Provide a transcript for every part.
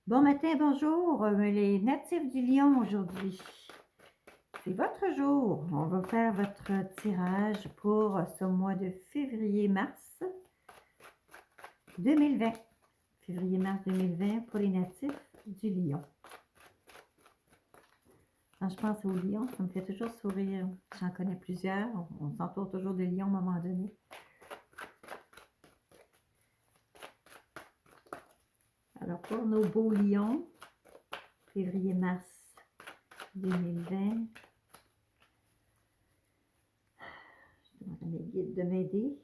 Bon matin, bonjour, les natifs du Lion aujourd'hui. C'est votre jour. On va faire votre tirage pour ce mois de février-mars 2020. Février-mars 2020 pour les natifs du Lion. Quand je pense au lion, ça me fait toujours sourire. J'en connais plusieurs. On s'entoure toujours de lions à un moment donné. Alors pour nos beaux lions, février-mars 2020, je demande à mes guides de m'aider.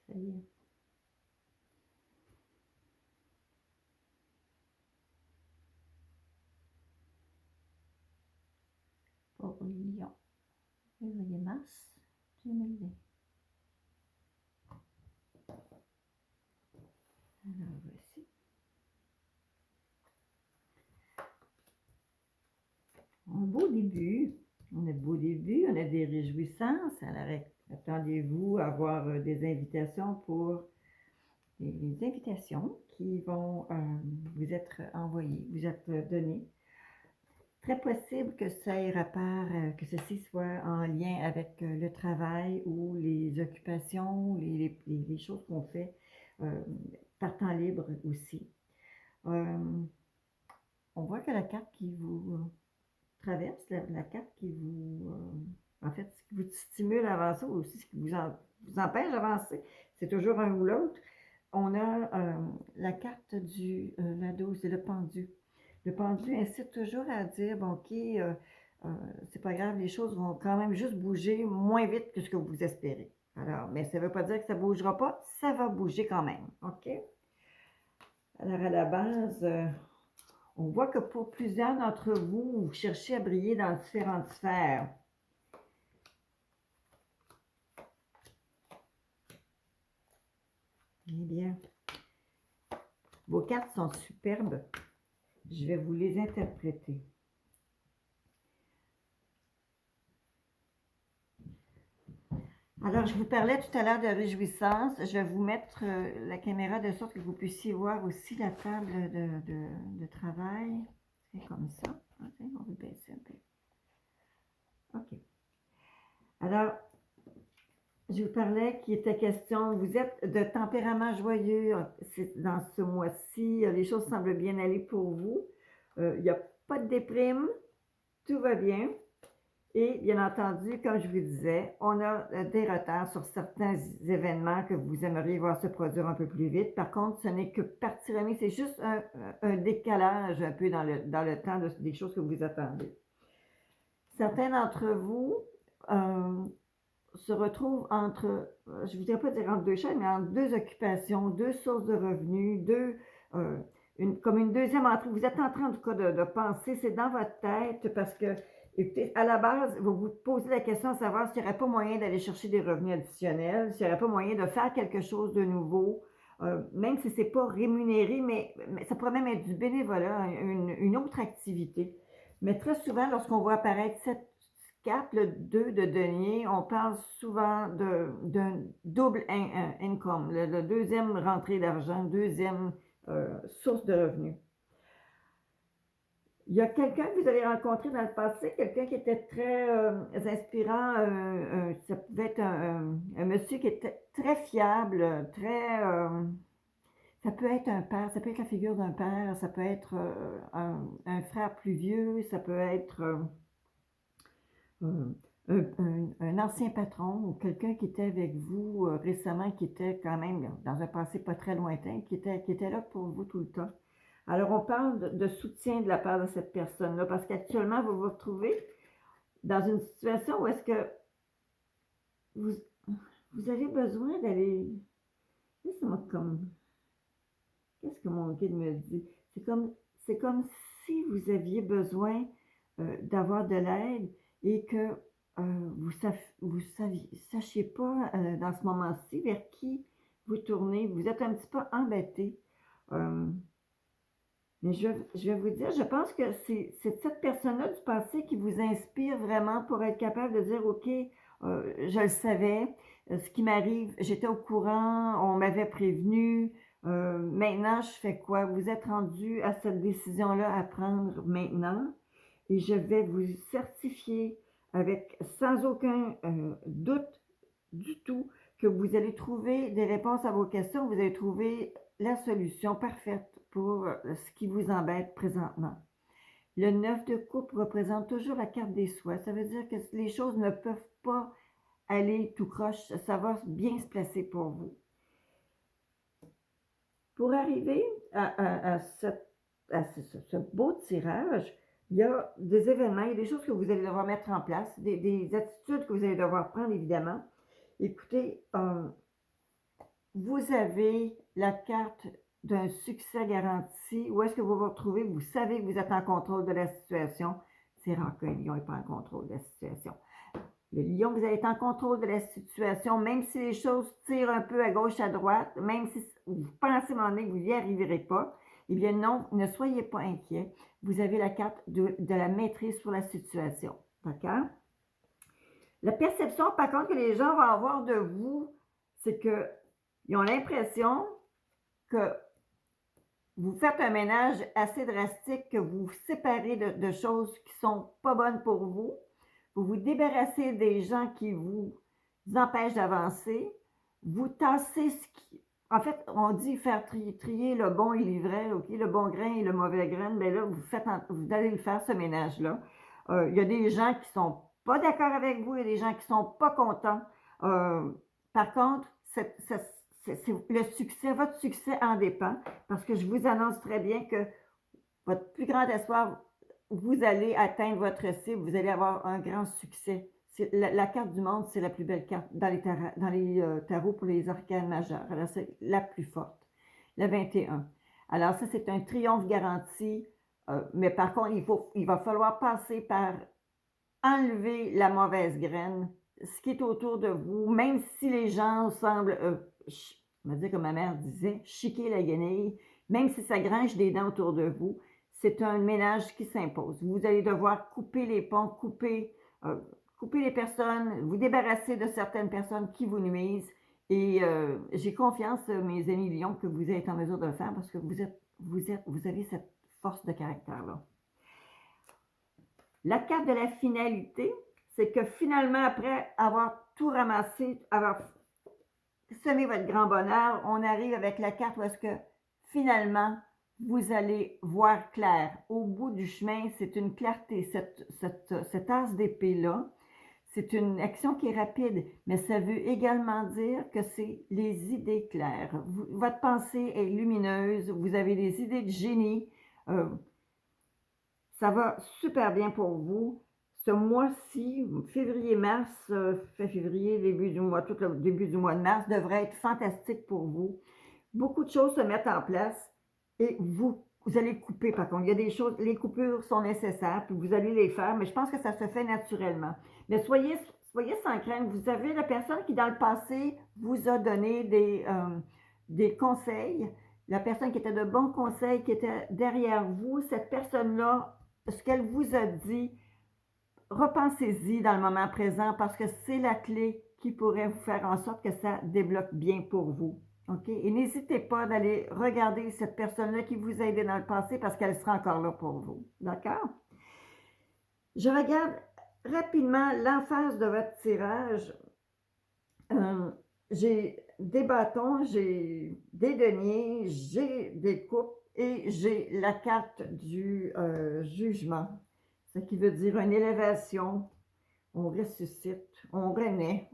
Ça y est. Pour Lion, février-mars 2020. Alors voici. Un beau début. On a de beaux débuts, on a des réjouissances. Alors attendez-vous à avoir des invitations pour des invitations qui vont vous être envoyées, vous être données. Très possible que ça ait rapport, que ceci soit en lien avec le travail ou les occupations, les choses qu'on fait par temps libre aussi. On voit que la carte qui vous traverse, la carte qui vous, en fait, ce qui vous stimule à avancer ou aussi ce qui vous empêche d'avancer, c'est toujours un ou l'autre. On a la carte la 12, c'est le pendu. Le pendu incite toujours à dire, bon, ok, c'est pas grave, les choses vont quand même juste bouger moins vite que ce que vous espérez. Alors, mais ça ne veut pas dire que ça ne bougera pas, ça va bouger quand même, ok? Alors, à la base, on voit que pour plusieurs d'entre vous, vous cherchez à briller dans différentes sphères. Eh bien, vos cartes sont superbes. Je vais vous les interpréter. Alors, je vous parlais tout à l'heure de réjouissance. Je vais vous mettre la caméra de sorte que vous puissiez voir aussi la table de travail. C'est comme ça. Okay, on va baisser un peu. OK. Alors, je vous parlais qu'il était question, vous êtes de tempérament joyeux dans ce mois-ci. Les choses semblent bien aller pour vous. Il n'y a pas de déprime. Tout va bien. Et bien entendu, comme je vous disais, on a des retards sur certains événements que vous aimeriez voir se produire un peu plus vite. Par contre, ce n'est que partie remise, c'est juste un décalage un peu dans le temps des choses que vous attendez. Certains d'entre vous se retrouvent entre, je ne voudrais pas dire entre deux chaînes, mais entre deux occupations, deux sources de revenus, comme une deuxième entrée. Vous êtes en train en tout cas de penser, c'est dans votre tête parce que, écoutez, à la base, vous vous posez la question de savoir s'il n'y aurait pas moyen d'aller chercher des revenus additionnels, s'il n'y aurait pas moyen de faire quelque chose de nouveau, même si ce n'est pas rémunéré, mais ça pourrait même être du bénévolat, une autre activité. Mais très souvent, lorsqu'on voit apparaître cette carte, le 2 de denier, on parle souvent d'un double income, le deuxième rentrée d'argent, deuxième source de revenus. Il y a quelqu'un que vous avez rencontré dans le passé, quelqu'un qui était très inspirant, ça pouvait être un monsieur qui était très fiable, ça peut être un père, ça peut être la figure d'un père, ça peut être un frère plus vieux, ça peut être un ancien patron ou quelqu'un qui était avec vous récemment, qui était quand même dans un passé pas très lointain, qui était là pour vous tout le temps. Alors, on parle de soutien de la part de cette personne-là, parce qu'actuellement, vous vous retrouvez dans une situation où est-ce que vous, vous avez besoin d'aller... Laissez-moi comme... Qu'est-ce que mon guide me dit? C'est comme si vous aviez besoin d'avoir de l'aide et que vous sachiez pas dans ce moment-ci vers qui vous tournez. Vous êtes un petit peu embêté. Euh, mais je vais vous dire, je pense que c'est cette personne-là du passé qui vous inspire vraiment pour être capable de dire, OK, je le savais, ce qui m'arrive, j'étais au courant, on m'avait prévenu, maintenant je fais quoi? Vous êtes rendu à cette décision-là à prendre maintenant et je vais vous certifier avec sans aucun doute du tout que vous allez trouver des réponses à vos questions, vous allez trouver la solution parfaite pour ce qui vous embête présentement. Le 9 de coupe représente toujours la carte des souhaits. Ça veut dire que les choses ne peuvent pas aller tout croche. Ça va bien se placer pour vous. Pour arriver à ce beau tirage, il y a des événements, il y a des choses que vous allez devoir mettre en place, des attitudes que vous allez devoir prendre, évidemment. Écoutez, vous avez la carte d'un succès garanti. Où est-ce que vous vous retrouvez? Vous savez que vous êtes en contrôle de la situation. C'est rare qu'un lion n'est pas en contrôle de la situation. Le lion, vous allez être en contrôle de la situation, même si les choses tirent un peu à gauche, à droite, même si vous pensez à un moment donné que vous n'y arriverez pas, eh bien non, ne soyez pas inquiet. Vous avez la carte de la maîtrise sur la situation. D'accord? La perception, par contre, que les gens vont avoir de vous, c'est qu'ils ont l'impression que vous faites un ménage assez drastique, que vous vous séparez de choses qui ne sont pas bonnes pour vous. Vous vous débarrassez des gens qui vous empêchent d'avancer. Vous tassez ce qui... En fait, on dit faire trier le bon et l'ivraie, OK? Le bon grain et le mauvais grain. Bien là, vous allez le faire, ce ménage-là. Il y a des gens qui ne sont pas d'accord avec vous, il y a des gens qui ne sont pas contents. Par contre, le succès, votre succès en dépend, parce que je vous annonce très bien que votre plus grand espoir, vous allez atteindre votre cible, vous allez avoir un grand succès. La carte du monde, c'est la plus belle carte dans les tarots pour les arcanes majeures. Alors, c'est la plus forte, le 21. Alors, ça, c'est un triomphe garanti, mais par contre, il va falloir passer par enlever la mauvaise graine, ce qui est autour de vous, même si les gens semblent, on va dire comme ma mère disait, chiquer la guenille, même si ça grinche des dents autour de vous, c'est un ménage qui s'impose. Vous allez devoir couper les ponts, couper les personnes, vous débarrasser de certaines personnes qui vous nuisent. Et j'ai confiance, mes amis lions, que vous êtes en mesure de le faire parce que vous avez cette force de caractère-là. La carte de la finalité, c'est que finalement, après avoir tout ramassé, avoir semé votre grand bonheur, on arrive avec la carte où est-ce que finalement, vous allez voir clair. Au bout du chemin, c'est une clarté. Cette as d'épée-là, c'est une action qui est rapide, mais ça veut également dire que c'est les idées claires. Votre pensée est lumineuse, vous avez des idées de génie. Ça va super bien pour vous. Ce mois-ci, février-mars, février, début du mois, tout le début du mois de mars devrait être fantastique pour vous. Beaucoup de choses se mettent en place et vous allez couper par contre. Il y a des choses, les coupures sont nécessaires, puis vous allez les faire, mais je pense que ça se fait naturellement. Mais soyez sans crainte. Vous avez la personne qui, dans le passé, vous a donné des conseils. La personne qui était de bons conseils, qui était derrière vous, cette personne-là, ce qu'elle vous a dit, repensez-y dans le moment présent parce que c'est la clé qui pourrait vous faire en sorte que ça débloque bien pour vous. OK? Et n'hésitez pas d'aller regarder cette personne-là qui vous a aidé dans le passé parce qu'elle sera encore là pour vous. D'accord? Je regarde rapidement l'emphase de votre tirage. J'ai des bâtons, j'ai des deniers, j'ai des coupes et j'ai la carte du jugement. Ce qui veut dire une élévation, on ressuscite, on renaît,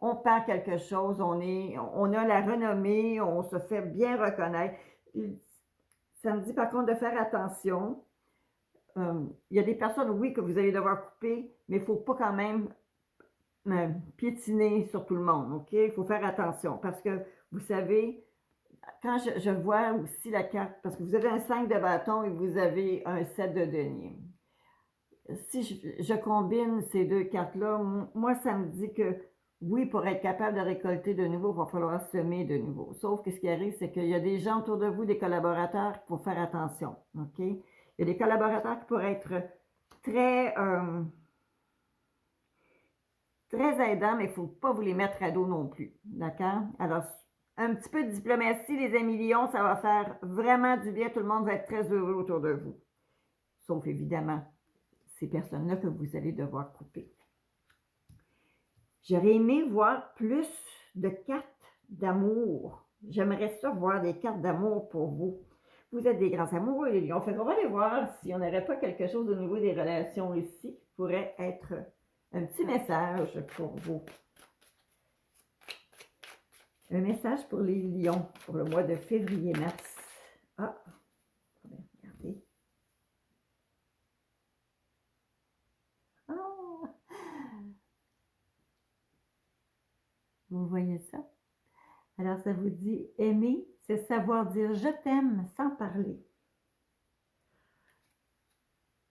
on perd quelque chose, on a la renommée, on se fait bien reconnaître. ça me dit par contre de faire attention. Il y a des personnes, oui, que vous allez devoir couper, mais il ne faut pas quand même piétiner sur tout le monde, OK? Il faut faire attention parce que, vous savez, quand je vois aussi la carte, parce que vous avez un 5 de bâton et vous avez un 7 de denier. Si je combine ces deux cartes-là, moi, ça me dit que oui, pour être capable de récolter de nouveau, il va falloir semer de nouveau. Sauf que ce qui arrive, c'est qu'il y a des gens autour de vous, des collaborateurs, qu'il faut faire attention. OK? Il y a des collaborateurs qui pourraient être très, très aidants, mais il ne faut pas vous les mettre à dos non plus. D'accord? Alors, un petit peu de diplomatie, les amis lions, ça va faire vraiment du bien. Tout le monde va être très heureux autour de vous. Sauf évidemment ces personnes-là que vous allez devoir couper. J'aurais aimé voir plus de cartes d'amour. J'aimerais ça voir des cartes d'amour pour vous. Vous êtes des grands amoureux, les lions. Fait on va aller voir si on n'aurait pas quelque chose au niveau des relations ici qui pourrait être un petit message pour vous. Un message pour les lions pour le mois de février-mars. Ah, regardez. Ah! Vous voyez ça? Alors, ça vous dit aimer, c'est savoir dire je t'aime sans parler.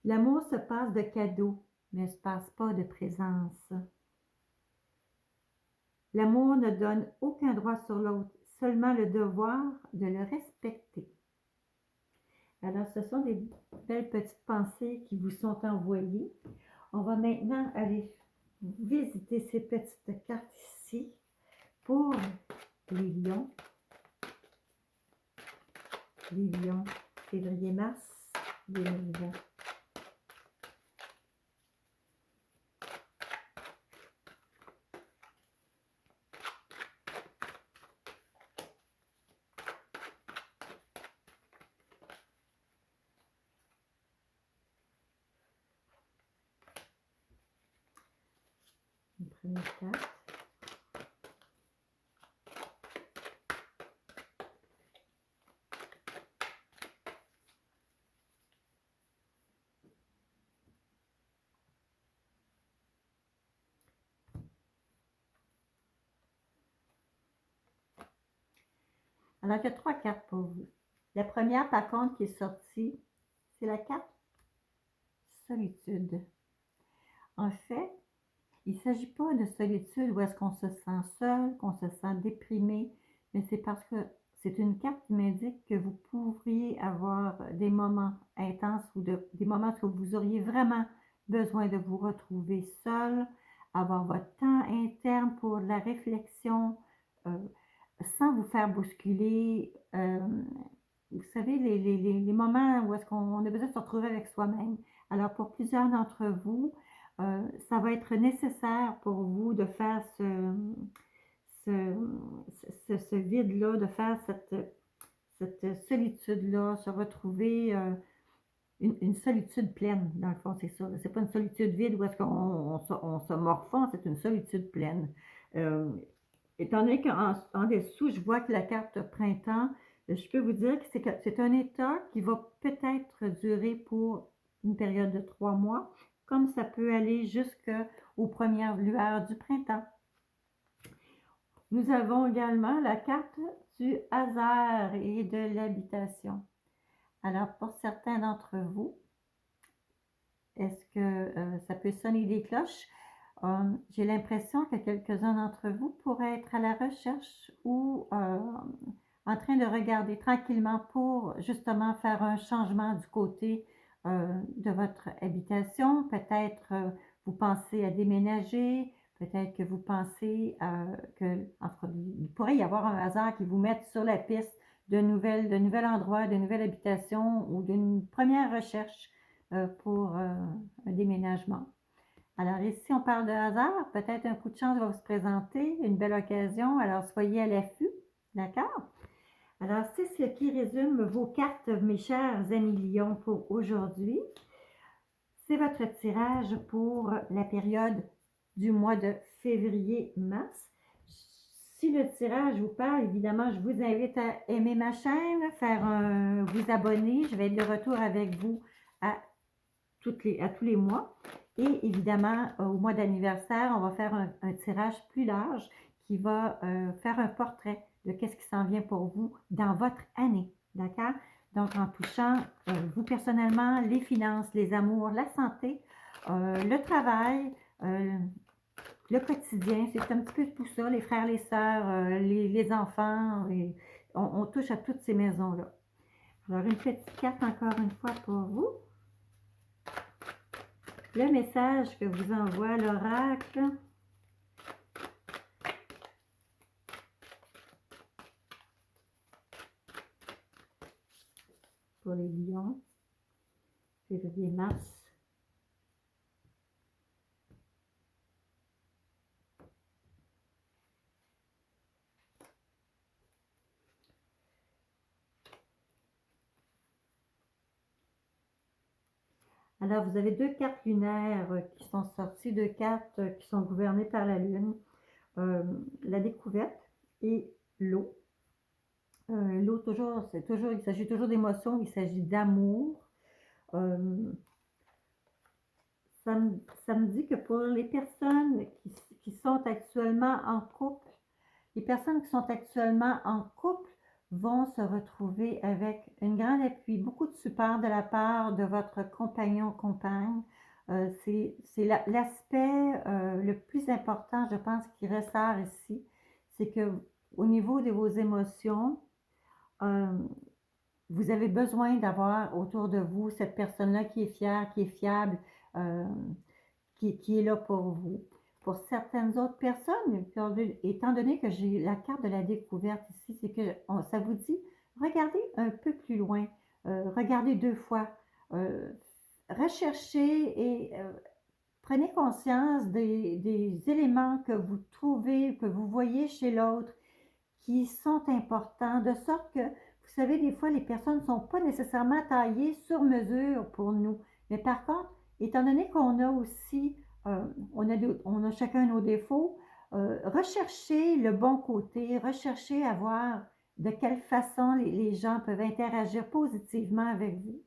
L'amour se passe de cadeaux, mais ne se passe pas de présence. L'amour ne donne aucun droit sur l'autre, seulement le devoir de le respecter. Alors, ce sont des belles petites pensées qui vous sont envoyées. On va maintenant aller visiter ces petites cartes ici pour les lions. Les lions, février-mars 2020. Une première carte. Alors, il y a 3 cartes pour vous. La première, par contre, qui est sortie, c'est la carte solitude. En fait, il ne s'agit pas de solitude où est-ce qu'on se sent seul, qu'on se sent déprimé, mais c'est parce que c'est une carte qui m'indique que vous pourriez avoir des moments intenses ou des moments où vous auriez vraiment besoin de vous retrouver seul, avoir votre temps interne pour la réflexion, sans vous faire bousculer. Vous savez, les moments où est-ce qu'on a besoin de se retrouver avec soi-même. Alors, pour plusieurs d'entre vous, ça va être nécessaire pour vous de faire ce vide-là, de faire cette solitude-là, se retrouver une solitude pleine, dans le fond, c'est ça. C'est pas une solitude vide où est-ce qu'on se morfond, c'est une solitude pleine. Étant donné qu'en dessous, je vois que la carte printemps, je peux vous dire que c'est un état qui va peut-être durer pour une période de 3 mois, comme ça peut aller jusqu'aux premières lueurs du printemps. Nous avons également la carte du hasard et de l'habitation. Alors, pour certains d'entre vous, est-ce que ça peut sonner des cloches? J'ai l'impression que quelques-uns d'entre vous pourraient être à la recherche ou en train de regarder tranquillement pour justement faire un changement du côté de votre habitation. Peut-être vous pensez à déménager, peut-être que vous pensez qu'il pourrait y avoir un hasard qui vous mette sur la piste de nouveaux endroits, de nouvelles habitations ou d'une première recherche pour un déménagement. Alors ici, on parle de hasard. Peut-être un coup de chance va se présenter, une belle occasion. Alors, soyez à l'affût. D'accord? Alors, c'est ce qui résume vos cartes, mes chers amis lions, pour aujourd'hui. C'est votre tirage pour la période du mois de février-mars. si le tirage vous parle, évidemment, je vous invite à aimer ma chaîne, vous abonner. Je vais être de retour avec vous à tous les mois. Et évidemment, au mois d'anniversaire, on va faire un tirage plus large qui va faire un portrait de qu'est-ce qui s'en vient pour vous dans votre année. D'accord? Donc, en touchant vous personnellement, les finances, les amours, la santé, le travail, le quotidien, c'est un petit peu tout ça, les frères, les sœurs, les enfants, on touche à toutes ces maisons-là. Alors, une petite carte encore une fois pour vous. Le message que vous envoie l'oracle. Pour les lions, février-mars. Alors, vous avez deux cartes lunaires qui sont sorties, deux cartes qui sont gouvernées par la Lune. La découverte et l'eau. L'eau, il s'agit toujours d'émotions, il s'agit d'amour. Ça me dit que pour les personnes qui sont actuellement en couple, les personnes qui sont actuellement en couple vont se retrouver avec une grande appui, beaucoup de support de la part de votre compagnon, compagne. C'est l'aspect le plus important, je pense, qui ressort ici. C'est que au niveau de vos émotions, vous avez besoin d'avoir autour de vous cette personne-là qui est fière, qui est fiable, euh, qui est là pour vous. Pour certaines autres personnes, étant donné que j'ai la carte de la découverte ici, c'est que ça vous dit, regardez un peu plus loin, regardez deux fois, recherchez et prenez conscience des éléments que vous trouvez, que vous voyez chez l'autre, qui sont importants, de sorte que, vous savez, des fois, les personnes ne sont pas nécessairement taillées sur mesure pour nous. Mais par contre, étant donné qu'on a aussi, on a chacun nos défauts, recherchez le bon côté, recherchez à voir de quelle façon les gens peuvent interagir positivement avec vous.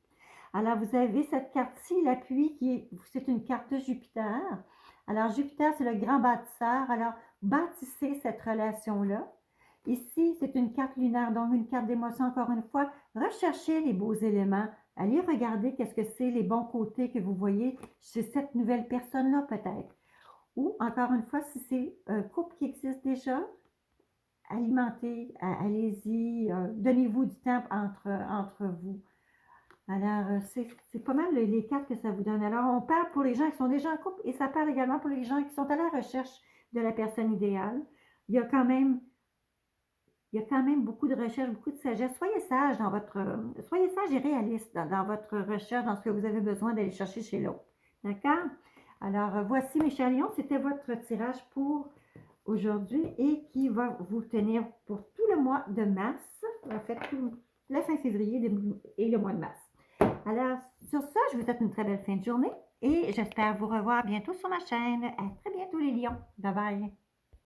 Alors, vous avez cette carte-ci, l'appui, c'est une carte de Jupiter. Alors, Jupiter, c'est le grand bâtisseur. Alors, bâtissez cette relation-là. Ici, c'est une carte lunaire, donc une carte d'émotion, encore une fois. Recherchez les beaux éléments. Allez regarder qu'est-ce que c'est, les bons côtés que vous voyez chez cette nouvelle personne-là, peut-être. Ou, encore une fois, si c'est un couple qui existe déjà, alimentez, allez-y, donnez-vous du temps entre vous. Alors, c'est pas mal les cartes que ça vous donne. Alors, on parle pour les gens qui sont déjà en couple et ça parle également pour les gens qui sont à la recherche de la personne idéale. Il y a quand même beaucoup de recherche, beaucoup de sagesse. Soyez sage et réaliste dans votre recherche, dans ce que vous avez besoin d'aller chercher chez l'autre. D'accord? Alors, voici mes chers lions, c'était votre tirage pour aujourd'hui et qui va vous tenir pour tout le mois de mars, en fait, la fin février et le mois de mars. Alors, sur ça, je vous souhaite une très belle fin de journée et j'espère vous revoir bientôt sur ma chaîne. À très bientôt les lions. Bye bye.